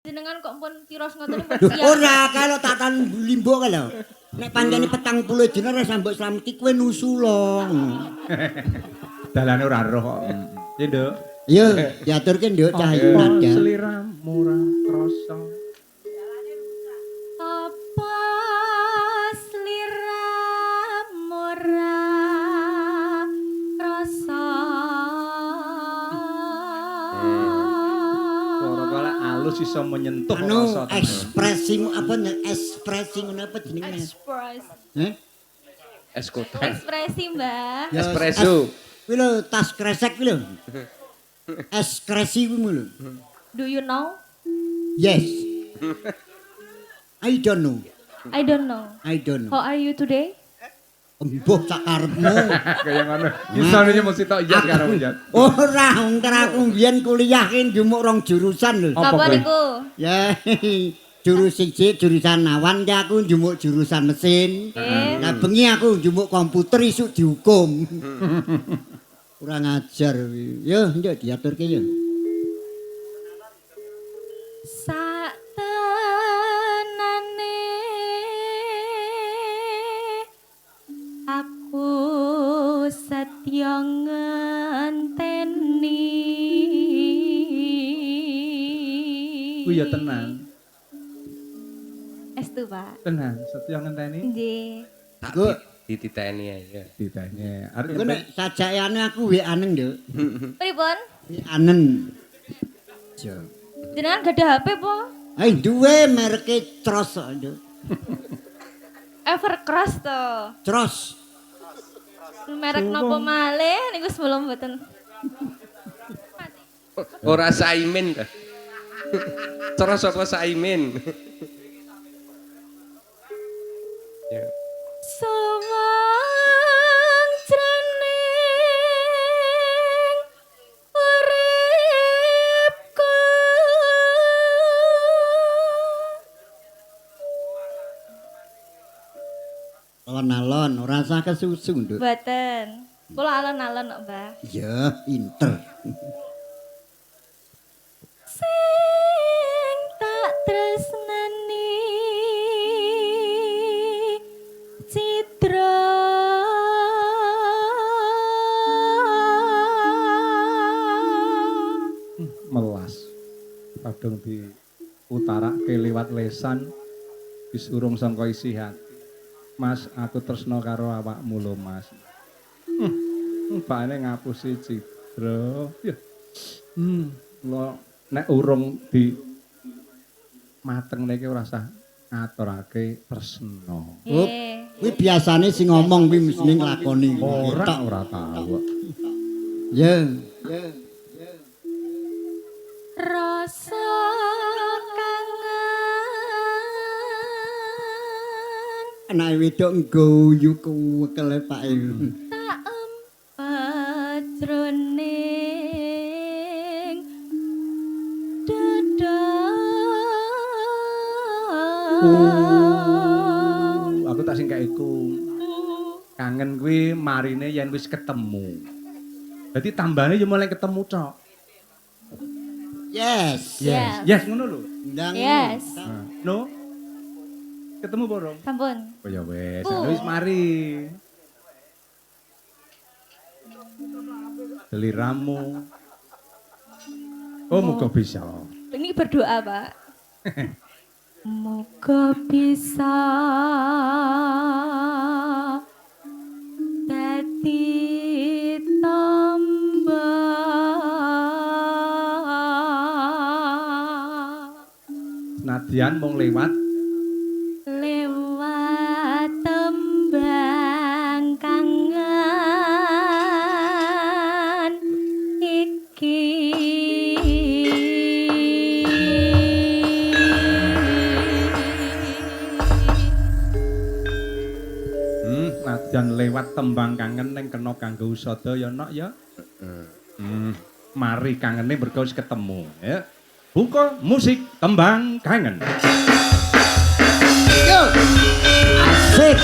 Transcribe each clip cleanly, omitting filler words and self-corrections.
Jenengan kok pun tiros ngoten pun siap. Ora kalau tak tan limbo ka lho. Nek pancene 40 dina ora sambok slameti kowe nusulong. Dalane ora roh kok. Ya, Nduk. Yo, diaturke Nduk cah iki nada. Sliramu ora krasa. Apa sliramu ora krasa. Suara alus iso menyentuh Anu rasa. ekspresimu apa ekspresi ngono apa jenenge? Express. Heh? Eskotan. Ekspresi, Mbak. Ya, Espresso. Kuwi lho tas kresek kuwi lho. Ekspresi kuwi lho. Do you know? Yes. I don't know. I don't know. I don't know. How are you today? Embuh sak karepmu. Kaya ngono. Isone mesti tok iya karo njat. Ora, wong aku mbiyen kuliah ki njumuk rong jurusan lho. Apa Apa kuwi? niku? Ya, jurus siji jurusan awan ki aku njumuk jurusan mesin. Nah bengi aku njumuk komputer isuk dihukum. Kurang ajar kuwi. Yo, njok diaturke yo. Sak tenane aku setya ngenteni. Kuwi ya tenan. Estu, Pak. Tenan, setya ngenteni Nggih. Ku Dititeni ya. ditanya. ku Arep nek sajakane aku WA-nen, Nduk. Pripun? WA-nen. Jo. Jenengan gak ada HP po? Ai duwe mereke Tros kok, Nduk. Evercross to. Tros. Merek nopo malih niku sebelum mboten. Ora Saimin ta. Terus apa Saimin? Ya. Sawang jroning uripku. Alon-alon ora usah kesusu, Nduk. Mboten. Kula alon-alon kok, Mbah. Ya, pinter. Sing tak tresnani Citra. melas. Kadang di utarake liwat lesan disurung sangka isi hati. Mas, aku tresno karo awakmu lho, Mas. Pakane ngapusi Citra. Ya. Lo nek urung di mateng niki ora usah ngaturake tresno. Nggih. Kuwi biasane sing ngomong kuwi mesti nglakoni. Ora tahu. Ya. Rasa kangen Anake wedok ngguyu kuwekel pake. tak empet jroning dada. Aku tak sing iku. Kangen kuwi marine yen wis ketemu. Dadi tambane yo mulai ketemu tok. Yes. Yes. Yes, ngono lho. Ndang. Yes. No. Ketemu borong. Sampun. Oh ya wis, wis mari. Deliramu. Oh, muga bisa. Ini berdoa, Pak. Moga bisa dadi tambah Senadyan mung lewat lewat tembang kangen iki. nadyan lewat tembang kangen ning kena kanggo usada ya nok ya. Mari kangene mergo wis ketemu ya. Buka musik tembang kangen. Yo. Asik.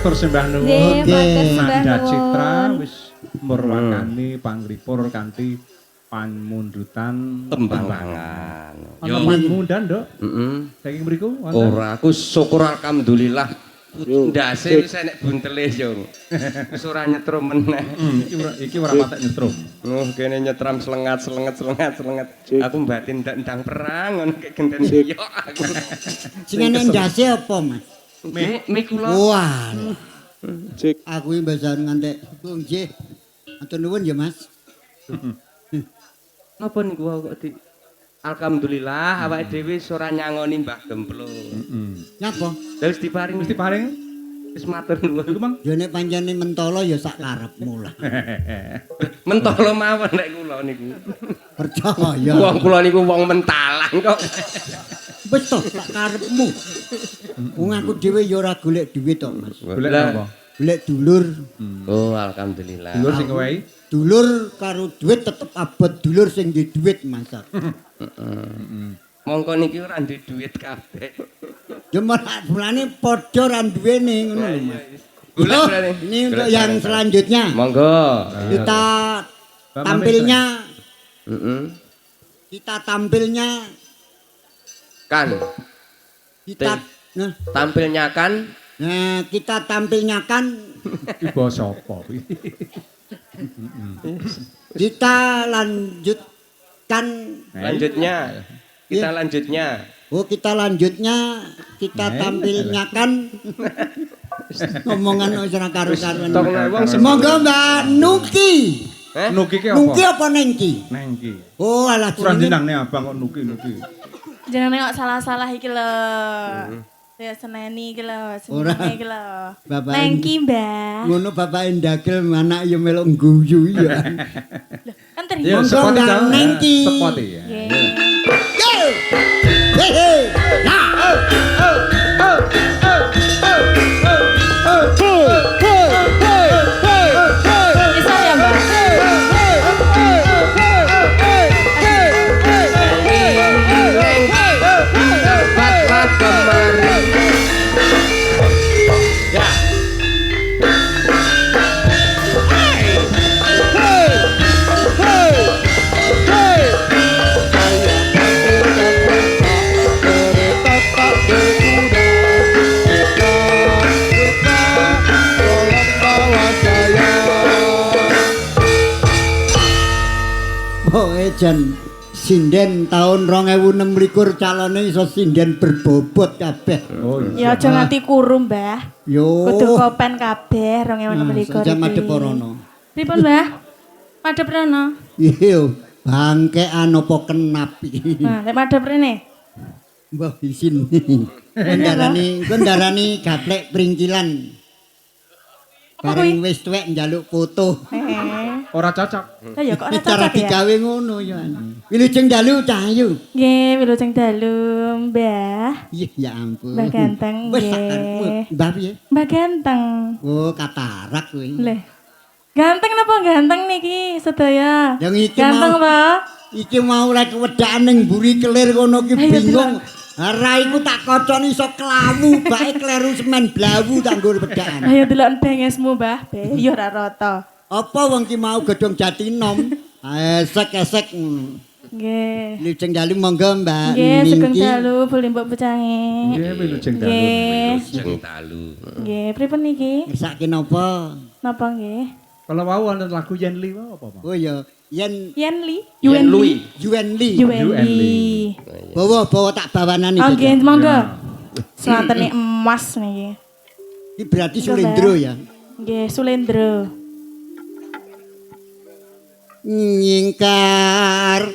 matur sembah nuwun. Nggih, Oke. matur sembah Nanda nuwun. Citra wis murwakani pangripur kanthi panmundutan Tembangan. Ana panmundan, Nduk. Heeh. Saking mriku wonten. Ora, aku syukur alhamdulillah. Ndase wis enek buntele yo. Wis ora nyetrum meneh. Iki ora patek nyetrum. Oh, kene nyetram selengat. Aku batin ndang perang ngono kek genten yo aku. Sing enek ndase apa, Mas? Me kula. Wah. Aku iki mbasa ngantek. Oh, nggih. Matur nuwun ya, Mas. Napa niku kok di alhamdulillah awake dhewe wis ora nyangoni Mbah Gemplo. Nyapa? Lah wis diparing. Wis diparing Wis matur nuwun. iku, Mang. Ya nek pancene mentolo ya sak karepmu lah. Mentolo mawon nek kula niku. Percaya. Wong kula niku wong mentalan kok. Wis to sak karepmu. Wong aku dhewe ya ora golek dhuwit to, Mas. Golek Lah. apa? Golek dulur. Oh, alhamdulillah. Dulur sing kowehi. Dulur karo dhuwit tetep abot dulur sing duwe dhuwit, Mas. Mongko niki ora duwe duit kabeh. Ya mulane padha ra duwene ngono lho, Mas. Golek Oh, berarti. ini untuk Golek yang bareng. selanjutnya. Monggo. Kita Bapak tampilnya Heeh. kita tampilnya Kan kita nah, tampilnya kan kita tampilnya kan Iki basa apa kuwi? kita lanjutkan lanjutnya. Kita Iya. lanjutnya. kita lanjutnya kita tampilnya kan ngomongan wis ora karo-karuan. Tok nek wong Semoga Mbak Nuki. Nuki ki apa? Nuki apa Nengki? Nengki. Oh alah Ora jenenge jenengne abang kok nuki. Jangan nengok salah-salah iki lho. Ya seneni iki lho, Ora. seneni iki lho. Bapak Nengki, Mbah. ngono bapak ndagel anak ya melok guyu ya. Kan Ya terima. Monggo, sepoti Mbak ta. Nengki. Sepoti ya. Nggih. Hehe. Nah. Bisa ya, Mbah? Cepatlah kemari. Ya. Pokoke jan sinden tahun 2026 calone iso sinden berbobot kabeh. Oh Ya aja nganti kuru, Mbah. Yo. Kudu kopen kabeh 2026. Jam madhep rono. Pripun, Mbah? Madhep rono. Iya, bangkean apa kenap iki. Nah, lek madhep rene. Mbah isin. Kendarani gaplek pringkilan. Bareng wis tuwek njaluk foto. ora cocok. Lah ya kok ora Cara cocok ya? digawe ngono ya. Wilujeng dalu cahayu. Nggih, wilujeng dalu, Mbah. Iya, ya ampun. Mbah ganteng, Wis nggih. sak karepmu. Mbah piye? Mbah ganteng. Oh, katarak kuwi. Leh. Ganteng napa ganteng niki sedaya? Yang iki Ganteng mau- apa? Iki mau lek wedaan ning mburi kelir kono ki Ayo, bingung. Ora iku tak koconi iso klawu bae kleru semen blawu tak nggo wedaan. Ayo delok bengesmu, Mbah. Be, ya ora rata. Apa wong ki mau godhong jatinom? Esek-esek ngono. Nggih. Lujeng dalu monggo Mbak. Nggih, sugeng Ningki. dalu boleh mbok pecangi. Nggih, wilujeng dalu. Nggih. Jeng talu. Nggih, pripun niki? Ngersake napa? Napa nggih? Kalau mau wonten lagu Yen Li apa, Pak? Oh ya, yen Yen Li? Yen Lui. Yuen Li. Yuen Li. Bawa tak bawanani. Oh nggih, Cocok. monggo. Swantene emas niki. Iki berarti Sulendro ya. Nggih, Sulendro. Nyingkar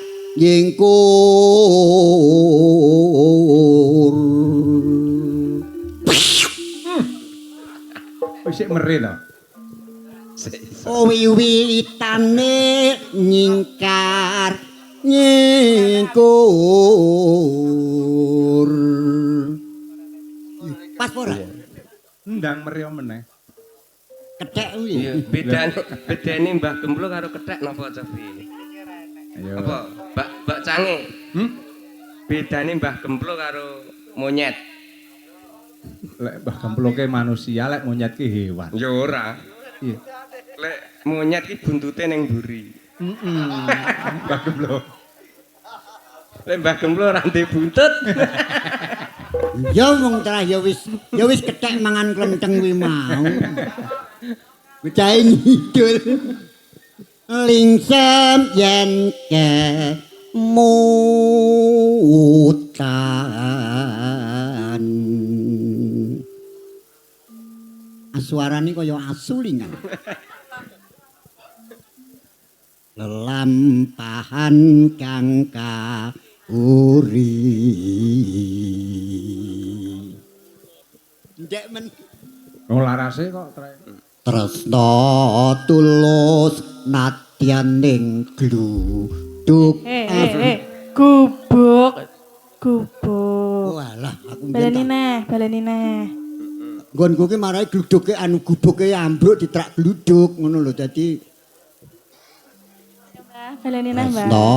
nyingkur. Wis sik mere to. Oh wiwitane nyingkar nyingkur. Pas ora? Ndang mere meneh. Kethek kuwi. Iya, bedane Mbah Gemplo karo kethek napa Cobi? Ayo. Apa? Mbak Cange. Bedane Mbah Gemplo karo monyet. Lek Mbah Gemploke manusia, lek monyet ki hewan. Ya ora. Iya. Lek monyet ki buntute ning mburi. Mbah Gemplok. Lek Mbah Gemplo ora ndek buntut. Ya wong trah ya wis kethek mangan klenteng kuwi mau. Becahe ngidul. Lingsem yen ke mutan. Suarane kaya asu lingan. Lelampahan kang kauri. Ndek men Oh larase kok trae. tresna tulus nadyaning gluduk. Gubuk. Walah aku Baleni neh. nggonku ki marai gluduke anu gubuke ambruk ditrak gluduk ngono lho dadi Baleni neh, Mbak. tresna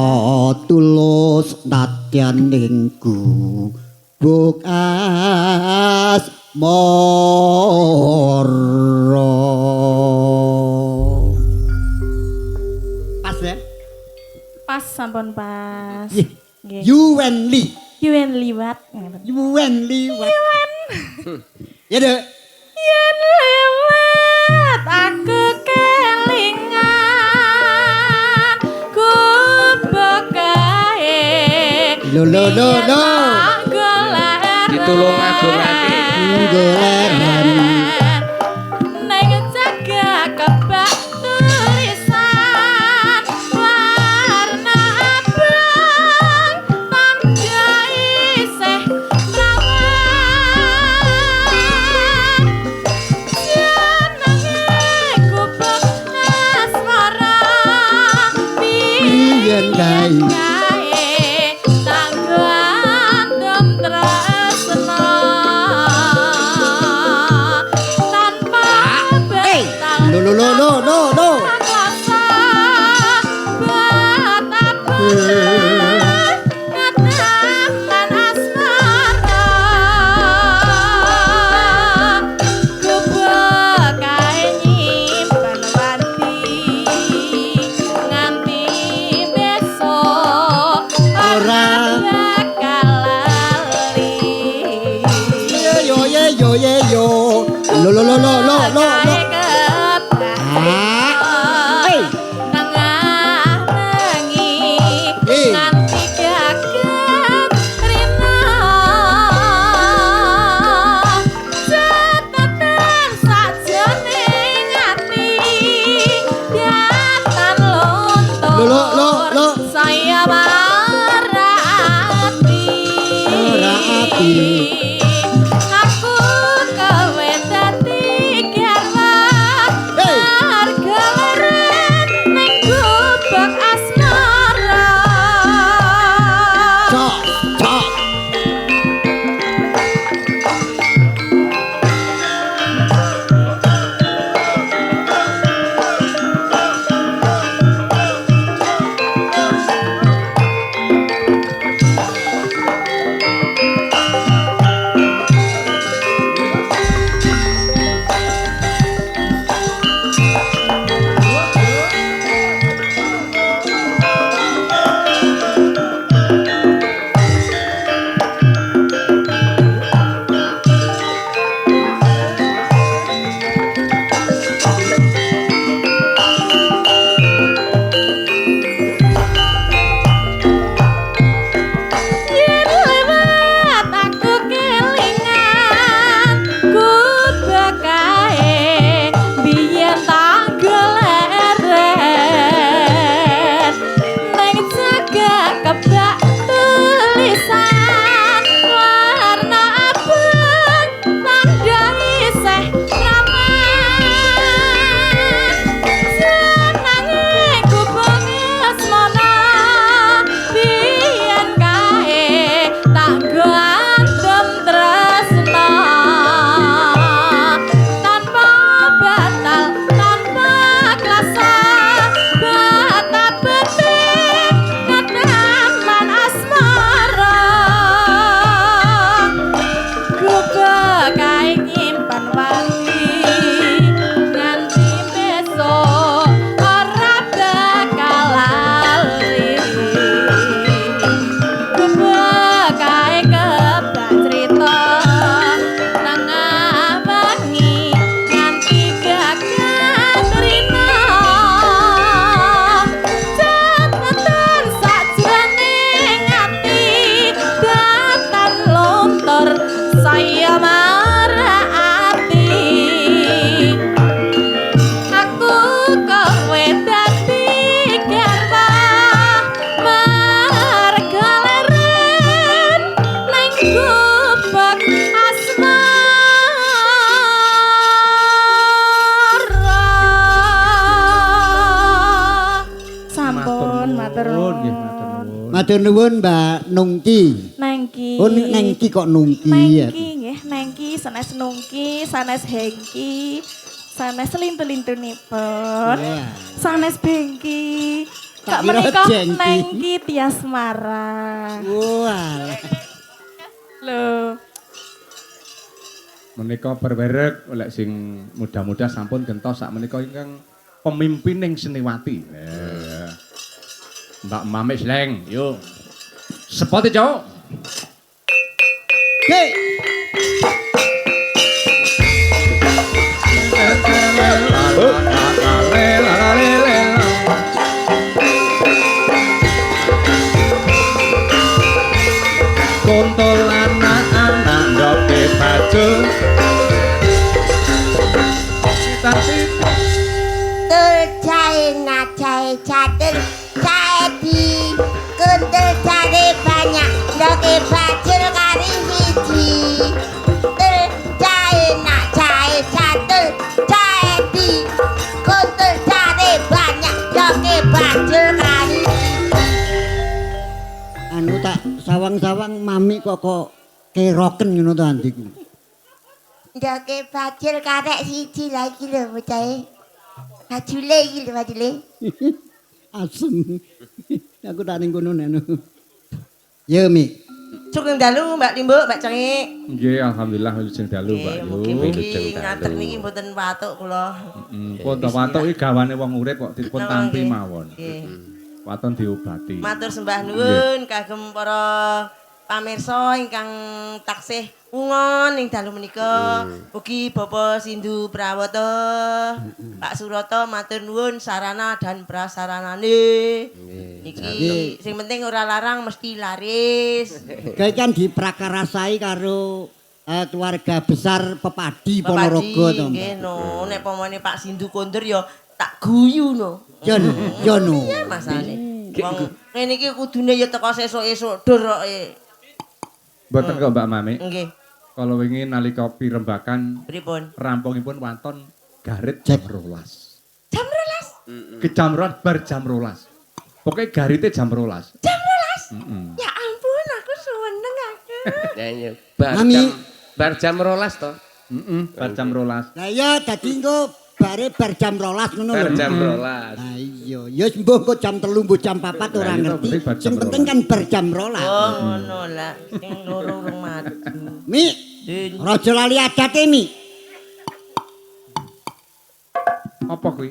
tulus nadyaning gubuk asmara. Pas ya? Pas sampun pas. Nggih. Yuwen Li. Yuen liwat. Yuwen liwat. Ya dek. Yen lewat aku kelingan gubuk kae. Lo. Ditulung agungake. Goleran. Neng jaga kebak tulisan warna abang tanda isih rawan jenenge gubuk asmara Biyen kae. No. Yo. Lo. Saya marati. Aku kowe dadi garwa harga leren ning gubuk asmara. Cok. saya marati aku kowe dadi garwa margaleren nang gubek asmara sampun matur nggih, nuwun. matur nuwun. Matur nuwun Mbak Nungki. Nengki. Oh Nengki kok Nungki ya. Nengki nggih, nengki sanes nungki, sanes hengki, sanes lintu-lintunipun. Iya. Sanes bengki. Tak Kak kira menika jengki. nengki tias marah. Wah. Lho, Menika berwerek oleh sing muda-muda sampun gentos sak menika ingkang pemimpining Seniwati. Mbak Mame Sleng, yuk. Sepote, Cok. Hei. Kontol anak-anak ndoke baju. Cita-cita Tercair nacair catur caedi kuntul cari banyak doke bajul kari hiji tercair nacair catur caedi kuntul cari banyak doke bajul kari Anu tak sawang-sawang mami kok keroken ngono to andiku. doke bajul karek hiji lagi lho bocah bajule iki lho bajule Asem. Aku tak ning kono nenu. Ya Mi. Sugeng dalu Mbak Limbuk, Mbak Cengik. nggih alhamdulillah wilujeng dalu, Mbak Yu. Mugi-mugi ngatek niki mboten watuk kula. Pun to watuk iki gawane wong urip kok dipun tampi mawon. Nggih. Waton diobati. Matur sembah nuwun kagem para pamirsa ingkang taksih ungon ing dalu menika. Ugi Bapak Sindu Prawata, Pak Surata matur nuwun sarana dan prasaranane. Iki sing penting ora larang mesti laris. Kae kan diprakarasai karo keluarga besar Pepadi Ponorogo to. Nggih no, nek pomone Pak Sindu kondur ya tak guyu no. Yo no. Iya masane. Wong ngene iki kudune ya teko sesuk-esuk dur kok. Mboten kok Mbak Mame. Nggih. Kalau wingi nalika pirembakan Pripun? rampungipun waton garit jam 12. Jam 12. Ke jam 12 bar jam 12. Pokoke garite jam 12. Jam 12. Ya ampun aku seneng aku. Ya iya. Bar Mami. jam 12 to. Bar jam 12. Lah iya dadi engko bare bar jam 12 ngono Bar lho. jam 12. Lah iya, ya mbuh kok jam 3 mbuh jam 4 ora Lah, itu ngerti. penting bar jam Sing penting kan bar jam 12. Oh ngono lah. Sing loro urung maju. Mi, Din. raja lali adate Mi. Apa kuwi?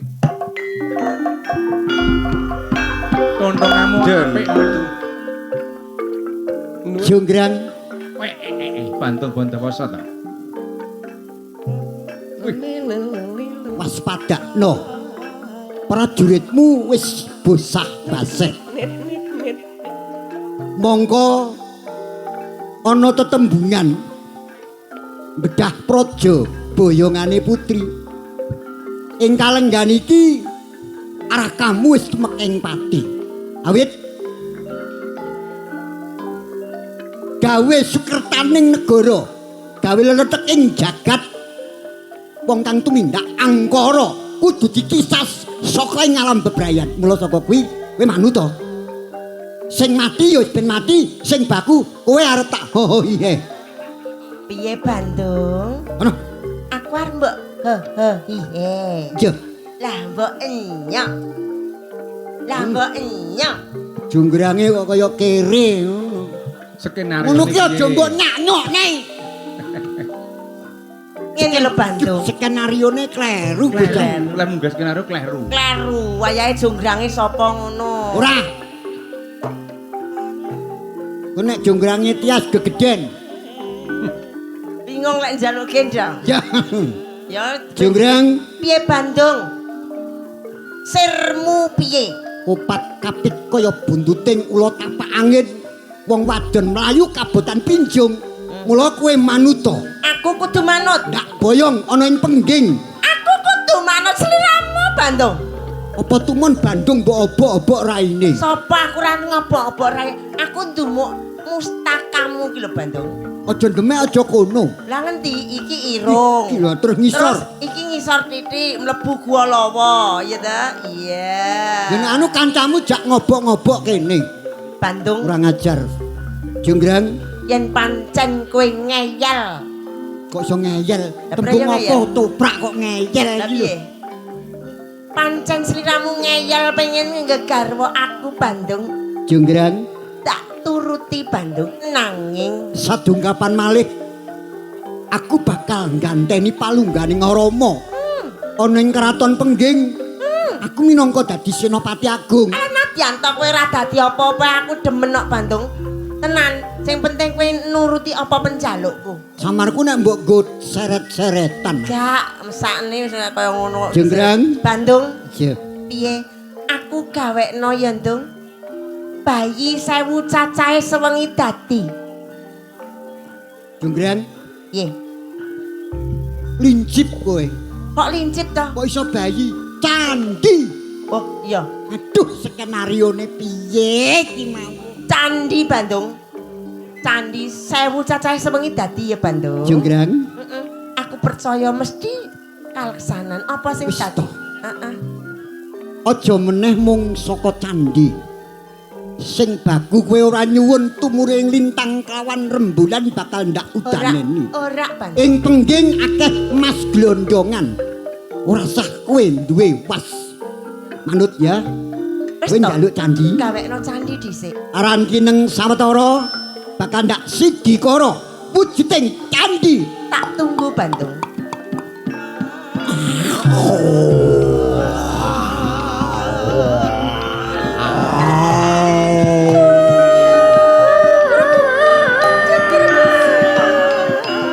Tontonanmu Jon. apik. Jonggrang Bantul Bondowoso ta. waspadakno. Prajuritmu wis bosah baseh. Mongko ana tetembungan bedah praja boyongane putri. Ing kalenggan iki arah kamu wis tumekeng pati. Awit gawe sukertaning negara, gawe leletek ing jagat. Wong kang tumindak angkara kudu dikisas saka ing alam bebrayan. Mula saka kuwi kowe manut to. Sing mati ya ben mati, sing baku kowe arep tak hohoihe. Piye Bandung? Ana, Aku arep mbok ihe. yo Lah mbok enyok. Lah mbok enyok. jonggrangé kok kaya kere ngono. Skenario Ngono ki aja mbok nyanyok nih. Ngene lho Bandung. Skenarione kleru bocah. Lek munggah skenario kleru. Kleru, wayahe jonggrange sapa ngono. Ora. Ku nek jonggrangé tias gegeden. Bingung lek njaluk gendang. Ya. Ya Jonggrang piye Bandung? Sirmu piye? kupat kapit kaya buntuting ula tapak angin. Wong wadon mlayu kabotan pinjung. Mula kowe manuta. Aku kudu manut. Ndak boyong ana ing pengging. Aku kudu manut sliramu, Bandung. Apa tumun Bandung mbok obok-obok raine? Sapa aku ra ngobok-obok rae. Aku ndumuk mustakamu ki lho, Bandung. Aja demek aja kono. Lah ngendi iki irung. Iki lho terus ngisor. Terus iki ngisor titik mlebu gua lawa, ya ta? Iya. Yen anu kancamu jak ngobok-ngobok kene. Bandung Kurang ajar. Jonggrang yen pancen kowe ngeyel. kok iso ngeyel. Lah, Tembung praya apa ngeyel? toprak kok ngeyel Lah iki lho. piye? Pancen sliramu ngeyel pengen ngegarwa aku Bandung. Jonggrang Tak turuti Bandung nanging sadungkapan malih aku bakal ngganteni palunggane Rama. Ana ing keraton Pengging. Aku minangka dadi Senopati Agung. Yanto kowe ra dadi apa-apa aku demen kok Bandung. Tenan, sing penting kowe nuruti apa penjalukku. Samarku nek mbok nggo seret-seretan. Jak, mesakne wis kaya ngono kok. Jonggrang. Bandung, Ya. piye? Aku gawekno ya, Ndung. Bayi 1000 cacahe sewengi dadi. Jonggrang Piye? lincip kowe. Kok lincip to? Kok iso bayi candi. Oh, iya. Aduh skenarione piye iki mau. Candi Bandung. Candi 1000 cacahe sewengi dadi ya Bandung. Jonggrang Heeh. Aku percaya mesti kaleksanan apa sing Wis dadi. toh. Heeh. aja meneh mung saka candi. Sing bagu kowe ora nyuwun tumuring lintang kawan rembulan bakal ndak udaneni. Ora Bandung. Ing Pengging akeh emas glondongan. Ora sah kowe duwe was. Manut ya. Kowe njaluk candi. Gawekno candi dhisik. Aran kineng sawetara bakal ndak sidikara wujuding candi. Tak tunggu Bandung.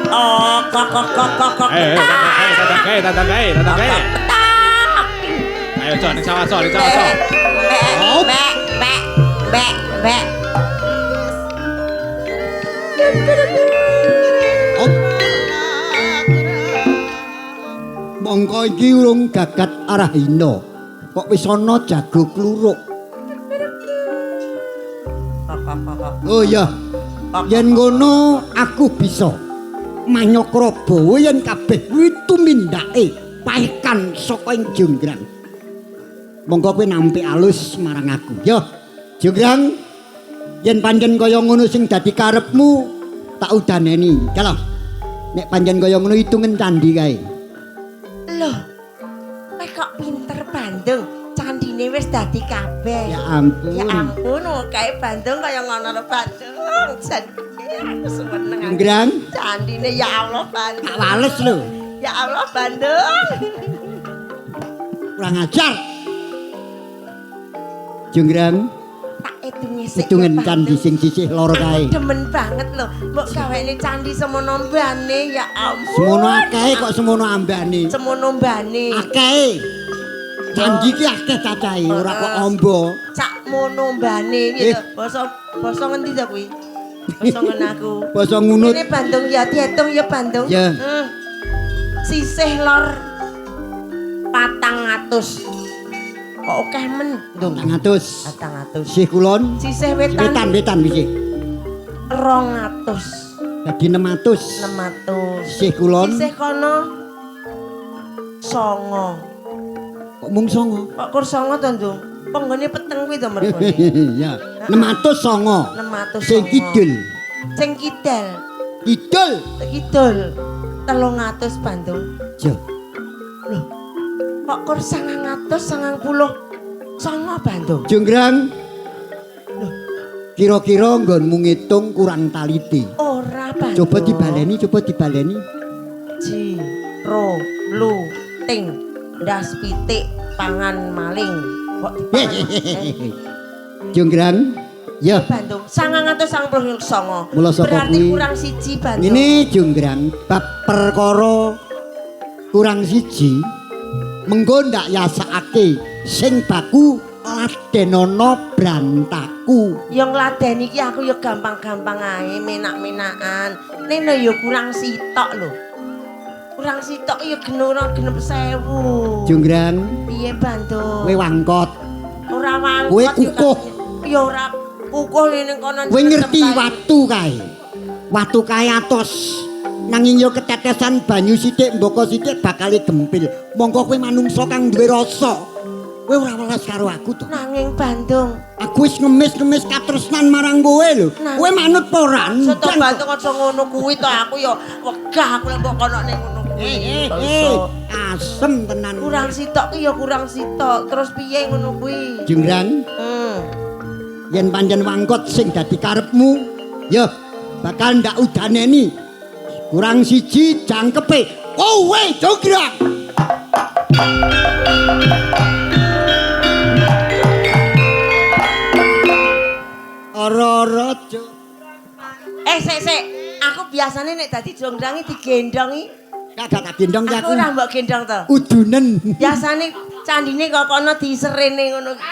Oh, kok. Tatang. Ayo, Cok, ning sawah, Cok. Bek. Mongko iki urung gagat arahina. Kok wis ana jago kluruk. Oh iya. Yen ngono aku bisa manyokra bawa yen kabeh kuwi tumindake paekan saka ing Jonggrang. Monggo kowe nampi alus marang aku. Yo, Jonggrang. Yen pancen kaya ngono sing dadi karepmu, tak udaneni. Kalau nek pancen kaya ngono hitungen candi kae. Loh, kowe kok pinter Bandung. Candine wis dadi kabeh. Ya ampun. Ya ampun, kae Bandung kaya ngono lho Bandung. Jandine aku seneng. Jonggrang, Candine ya Allah Bandung. tak wales lho. Ya Allah Bandung. Kurang ajar. Jonggrang, Tak edunge sik. hitungen ya, candi Bandung. sing sisih lor kae. Aku demen banget lho. Mbok gawene candi semono mbane ya ampun. Semono akeh kok semono ambane. Semono mbane. Akeh. Candi ki akeh cacahe, ora kok amba. Sak mono mbane iki lho. Basa ngendi ta kuwi? Basa ngenaku. Basa ngunut. Ini Bandung ya dihitung ya Bandung. Ya. Sisih lor 400. Kok akeh men, Ndung? 400. 400. Sih kulon. Sisih wetan Wetan bisik. 200. Dadi 600. 600. Sih kulon. Sisih kono 9. Kok mung 9? Kok kur 9 to, Ndung? Penggone peteng kuwi to mergone. Ya. 609. 600. Sing kidul. Sing kidal. Kidul. Kidul. 300 Bandung. Ya. Loh. Kok kur 990 songo Bandung. Jonggrang. Kira-kira nggonmu ngitung kurang taliti. Ora Bandung. Coba dibaleni. Ji, ro, lu, ting, ndas pitik, pangan maling. Kok dipangan? Jonggrang. Ya. Bandung, 990 songo. Mula saka Berarti kuwi. kurang siji Bandung. Ini Jonggrang bab perkara kurang siji mengko ndak yasakake sing baku ladenana brantaku. Yang ngladeni iki aku ya gampang-gampang ae, menak-menakan. Nene ya kurang sitok lho. Kurang sitok ya genep 1000. Jonggrang, Piye Bandung? kowe wangkot. Ora wangkot. Kowe kukuh. Ya ora kukuh ning kono. Kowe ngerti watu kae. Watu kae atos. Nanging yo ketetesan banyu sithik mboko sithik bakal gempil. Mongko kowe manungsa kang duwe rasa. Kowe ora welas karo aku to. Nanging Bandung. Aku wis ngemis-ngemis katresnan marang kowe lho. Kowe manut apa ora? Seto Bandung aja ngono kuwi to aku ya wegah aku lek mbok kono ning ngono kuwi. Asem tenan. Kurang sitok ki ya kurang sitok. Terus piye ngono kuwi? Jenggrang, yen pancen wangkot sing dadi karepmu, ya bakal ndak udaneni. Kurang siji jangkepe. Kowe Jonggrang. Ora-ora Sik. Aku biasane nek dadi Jonggrang digendongi. kagak tak gendong ki Aku aku. ora mbok gendong to. Udunen. Biasane candine kok kono diserene ngono ki.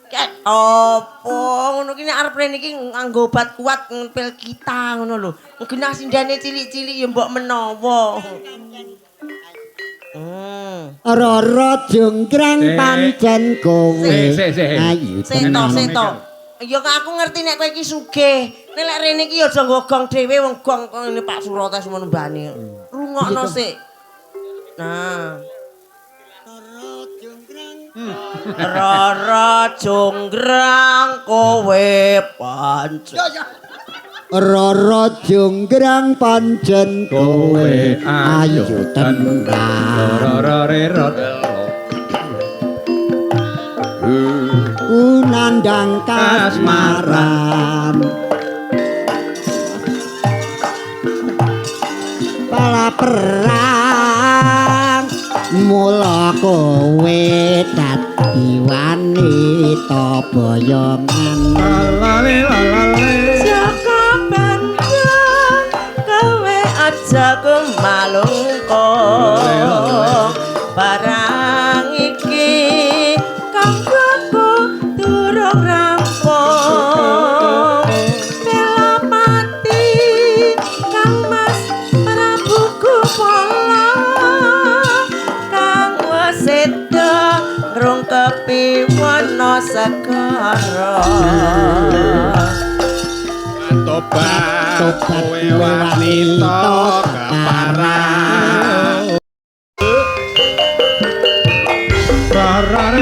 Kayak opo ngono ki nek arep rene iki nganggo obat kuat pil kita ngono lho. Genah sindane cilik-cilik ya mbok menawa. Ora-ora Jonggrang pancen kowe. Sik. Ayo Seto. Ya aku ngerti nek kowe iki sugih. Nek lek rene iki ya aja gong dhewe wong gong ngene Pak Surata semono mbane. Rungokno sik. Nah. Rara Jonggrang kowe pancen. Rara Jonggrang pancen kowe ayo tenang. Nandang kasmaran pala perang mula kowe dadi wanita boyongan. Jaka Bandung kowe aja kemalungko barang iki kanggoku durung rampung bela mati Kang Mas Prabu Kupala kang wis seda ngrungkepi wana segara. Tobat kowe wanita kaparang. Rara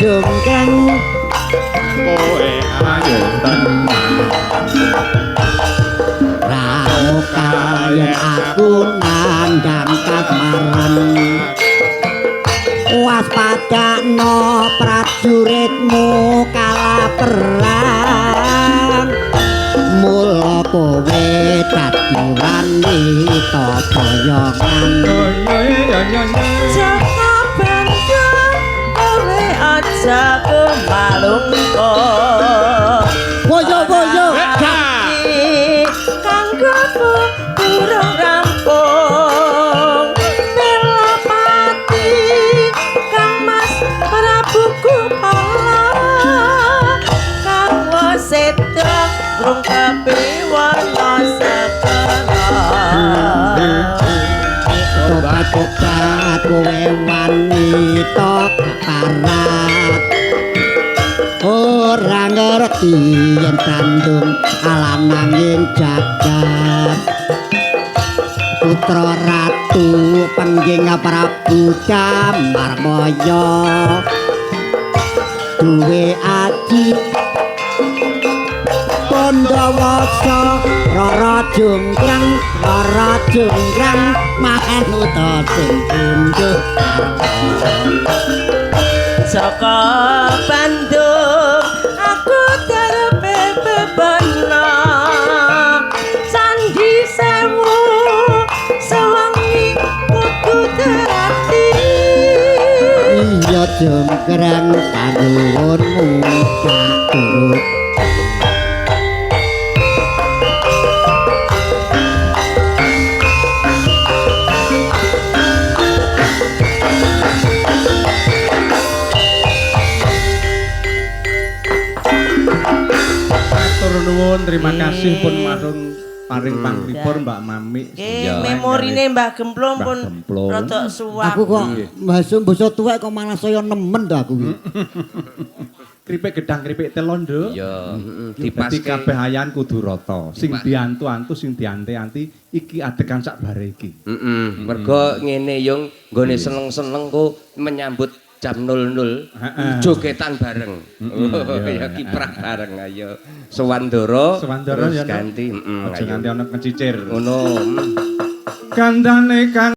Jonggrang kowe ayo tenang. Pramuka yen aku nandang kasmaran. Waspadakno prajuritmu kala perang. Mula kowe dadi wanita boyongan. Jaka Bandung kowe aja kemalungko Boyo-boyo kanggoku durung rampung bela pati Kang Mas Prabu Kupala kang wis seda ngrungkepi wana segara. Tobat-tobat kowe wanita kaparat. Ora ngerti yen kandung alam nanging jagat. Putra ratu pengging Prabu Damarmaya duwe aji Pandawasa. Rara Jonggrang manuta sing punduh. Jaka Bandung aku darepe bebana Candi Sewu sewangi kudu terati. Iya Jonggrang panuwunmu tak turut. Matur nuwun terima kasih pun marun paring panglipur Mbak Mami. Nggih, memorine Mbah Gemplung pun Mbah Gemplung. rada suwak. Aku kok basa tuwek kok malah saya nemen to aku. Kripik gedang kripik telon, Nduk. Iya, Dadi dipaske. kabeh ayan kudu rata. Sing diantu-antu, sing diante-anti iki adegan sak bare iki. Mergo ngene yung nggone seneng-seneng kok menyambut jam 00 jogetan bareng. Ya kiprah bareng ayo. Sewandara Sewandara terus ya, Nduk. ganti. Aja nganti ana kecicir. Ngono. Kandhane kang